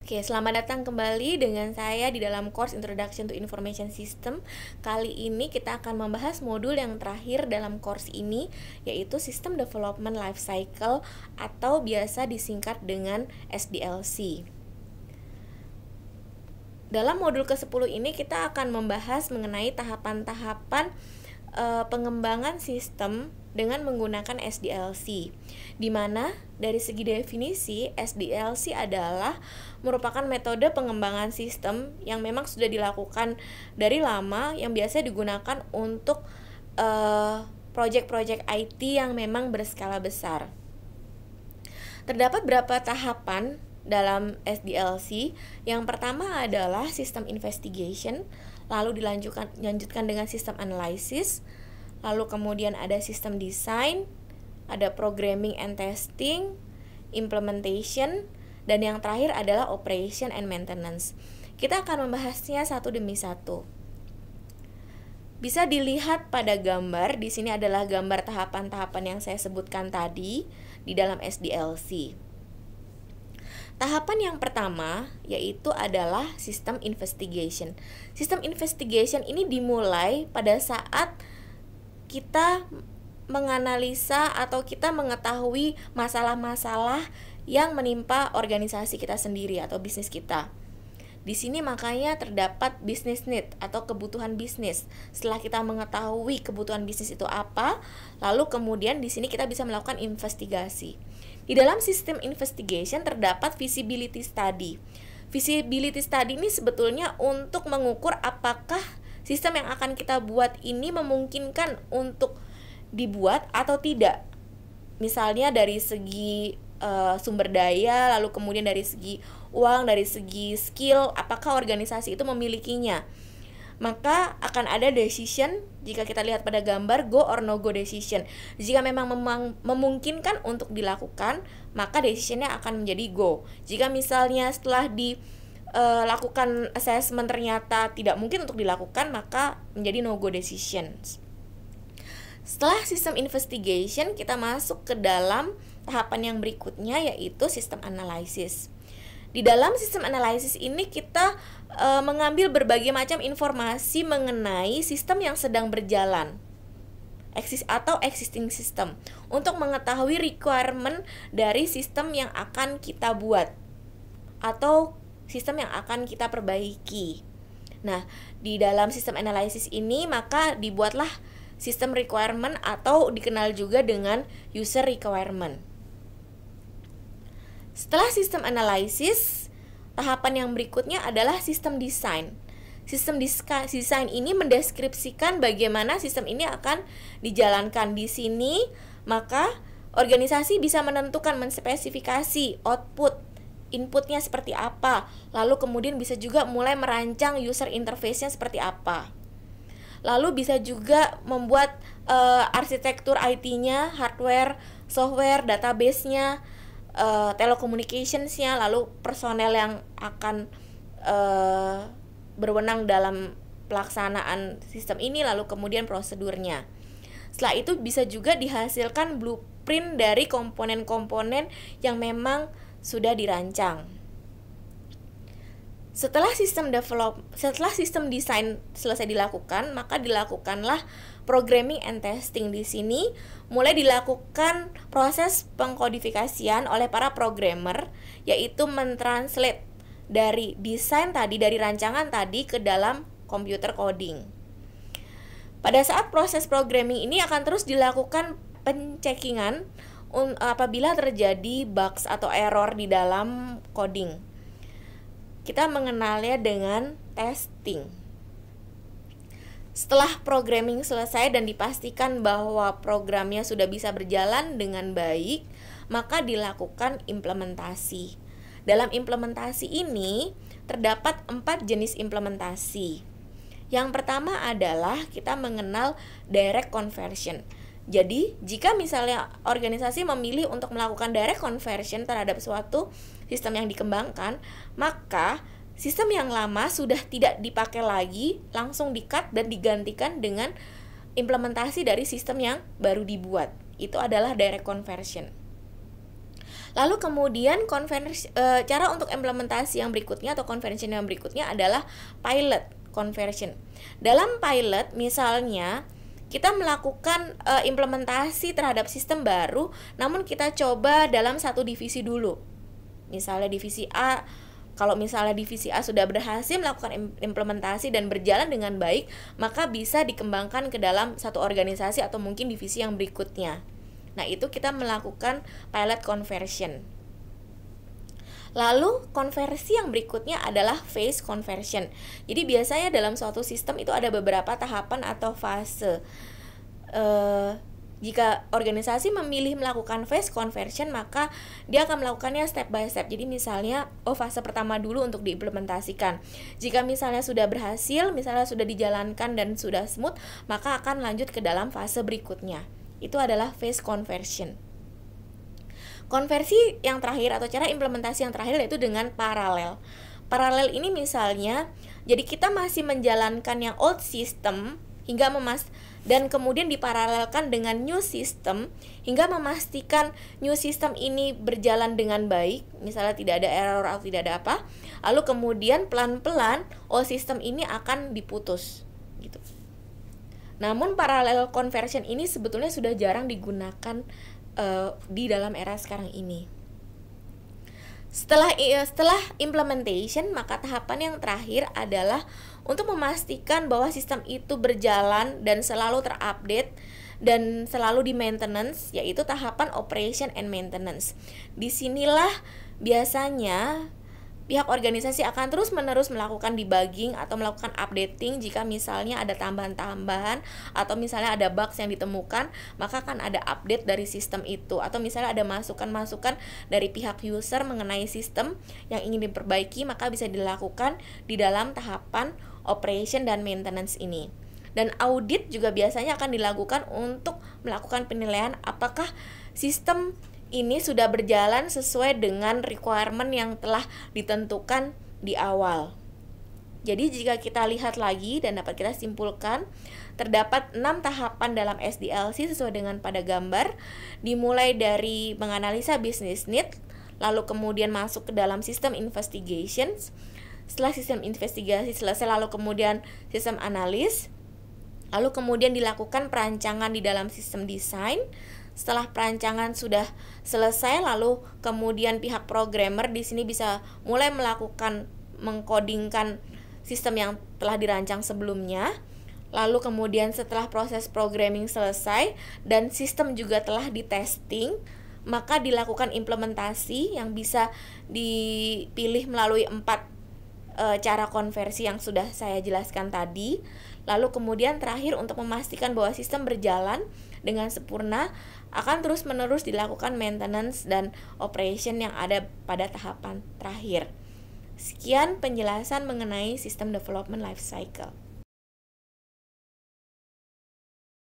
Oke, selamat datang kembali dengan saya di dalam course Introduction to Information System. Kali ini kita akan membahas modul yang terakhir dalam course ini, yaitu System Development Life Cycle atau biasa disingkat dengan SDLC. Dalam modul ke-10 ini kita akan membahas mengenai tahapan-tahapan pengembangan sistem dengan menggunakan SDLC, di mana dari segi definisi SDLC adalah merupakan metode pengembangan sistem yang memang sudah dilakukan dari lama, yang biasa digunakan untuk proyek-proyek IT yang memang berskala besar. Terdapat beberapa tahapan dalam SDLC. Yang pertama adalah sistem investigation, lalu dilanjutkan dengan sistem analysis, lalu kemudian ada sistem design, ada programming and testing, implementation, dan yang terakhir adalah operation and maintenance. Kita akan membahasnya satu demi satu. Bisa dilihat pada gambar, di sini adalah gambar tahapan-tahapan yang saya sebutkan tadi di dalam SDLC. Tahapan yang pertama yaitu adalah sistem investigation. Sistem investigation ini dimulai pada saat kita menganalisa atau kita mengetahui masalah-masalah yang menimpa organisasi kita sendiri atau bisnis kita. Di sini makanya terdapat business need atau kebutuhan bisnis. Setelah kita mengetahui kebutuhan bisnis itu apa, lalu kemudian di sini kita bisa melakukan investigasi. Di dalam sistem investigation terdapat feasibility study. Feasibility study ini sebetulnya untuk mengukur apakah sistem yang akan kita buat ini memungkinkan untuk dibuat atau tidak. Misalnya dari segi sumber daya, lalu kemudian dari segi uang, dari segi skill, apakah organisasi itu memilikinya. Maka akan ada decision, jika kita lihat pada gambar, go or no go decision. Jika memang memungkinkan untuk dilakukan, maka decisionnya akan menjadi go. Jika misalnya setelah dilakukan assessment ternyata tidak mungkin untuk dilakukan, maka menjadi no go decisions. Setelah sistem investigation, kita masuk ke dalam tahapan yang berikutnya, yaitu sistem analysis. Di dalam sistem analisis ini kita mengambil berbagai macam informasi mengenai sistem yang sedang berjalan atau existing system untuk mengetahui requirement dari sistem yang akan kita buat atau sistem yang akan kita perbaiki. Nah, di dalam sistem analisis ini maka dibuatlah sistem requirement atau dikenal juga dengan user requirement. Setelah sistem analisis, tahapan yang berikutnya adalah sistem design. Sistem design ini mendeskripsikan bagaimana sistem ini akan dijalankan. Di sini, maka organisasi bisa menentukan, menspesifikasi output, inputnya seperti apa. Lalu kemudian bisa juga mulai merancang user interface-nya seperti apa. Lalu bisa juga membuat arsitektur IT-nya, hardware, software, database-nya, telecommunications-nya, lalu personel yang akan berwenang dalam pelaksanaan sistem ini, lalu kemudian prosedurnya. Setelah itu bisa juga dihasilkan blueprint dari komponen-komponen yang memang sudah dirancang. Setelah sistem desain selesai dilakukan, maka dilakukanlah programming and testing. Di sini mulai dilakukan proses pengkodifikasian oleh para programmer, yaitu mentranslate dari desain tadi, dari rancangan tadi ke dalam computer coding. Pada saat proses programming ini akan terus dilakukan pencekingan apabila terjadi bugs atau error di dalam coding. Kita mengenalnya dengan testing. Setelah programming selesai dan dipastikan bahwa programnya sudah bisa berjalan dengan baik, maka dilakukan implementasi. Dalam implementasi ini terdapat 4 jenis implementasi. Yang pertama adalah kita mengenal direct conversion. Jadi, jika misalnya organisasi memilih untuk melakukan direct conversion terhadap suatu sistem yang dikembangkan, maka sistem yang lama sudah tidak dipakai lagi, langsung di-cut dan digantikan dengan implementasi dari sistem yang baru dibuat. Itu adalah direct conversion. Lalu kemudian cara untuk implementasi yang berikutnya atau conversion yang berikutnya adalah pilot conversion. Dalam pilot misalnya kita melakukan implementasi terhadap sistem baru, namun kita coba dalam satu divisi dulu. Misalnya divisi A, kalau misalnya divisi A sudah berhasil melakukan implementasi dan berjalan dengan baik, maka bisa dikembangkan ke dalam satu organisasi atau mungkin divisi yang berikutnya. Nah, itu kita melakukan pilot conversion. Lalu konversi yang berikutnya adalah phase conversion. Jadi biasanya dalam suatu sistem itu ada beberapa tahapan atau fase. Jika organisasi memilih melakukan phase conversion, maka dia akan melakukannya step by step. Jadi misalnya, fase pertama dulu untuk diimplementasikan. Jika misalnya sudah berhasil, misalnya sudah dijalankan dan sudah smooth, maka akan lanjut ke dalam fase berikutnya. Itu adalah phase conversion. Konversi yang terakhir atau cara implementasi yang terakhir yaitu dengan paralel. Paralel ini misalnya, jadi kita masih menjalankan yang old system hingga dan kemudian diparalelkan dengan new system hingga memastikan new system ini berjalan dengan baik, misalnya tidak ada error atau tidak ada apa. Lalu kemudian pelan-pelan old system ini akan diputus gitu. Namun parallel conversion ini sebetulnya sudah jarang digunakan di dalam era sekarang ini. Setelah implementation, maka tahapan yang terakhir adalah untuk memastikan bahwa sistem itu berjalan dan selalu terupdate dan selalu di maintenance, yaitu tahapan operation and maintenance. Disinilah biasanya pihak organisasi akan terus-menerus melakukan debugging atau melakukan updating jika misalnya ada tambahan-tambahan atau misalnya ada bugs yang ditemukan, maka akan ada update dari sistem itu. Atau misalnya ada masukan-masukan dari pihak user mengenai sistem yang ingin diperbaiki, maka bisa dilakukan di dalam tahapan operation dan maintenance ini. Dan audit juga biasanya akan dilakukan untuk melakukan penilaian apakah sistem ini sudah berjalan sesuai dengan requirement yang telah ditentukan di awal. Jadi jika kita lihat lagi dan dapat kita simpulkan, terdapat 6 tahapan dalam SDLC sesuai dengan pada gambar, dimulai dari menganalisa business need, lalu kemudian masuk ke dalam sistem investigations. Setelah sistem investigasi selesai, lalu kemudian sistem analis, lalu kemudian dilakukan perancangan di dalam sistem design. Setelah perancangan sudah selesai, lalu kemudian pihak programmer di sini bisa mulai melakukan mengkodingkan sistem yang telah dirancang sebelumnya. Lalu kemudian setelah proses programming selesai dan sistem juga telah ditesting, maka dilakukan implementasi yang bisa dipilih melalui 4 cara konversi yang sudah saya jelaskan tadi. Lalu kemudian terakhir untuk memastikan bahwa sistem berjalan dengan sempurna, akan terus-menerus dilakukan maintenance dan operation yang ada pada tahapan terakhir. Sekian penjelasan mengenai sistem development life cycle.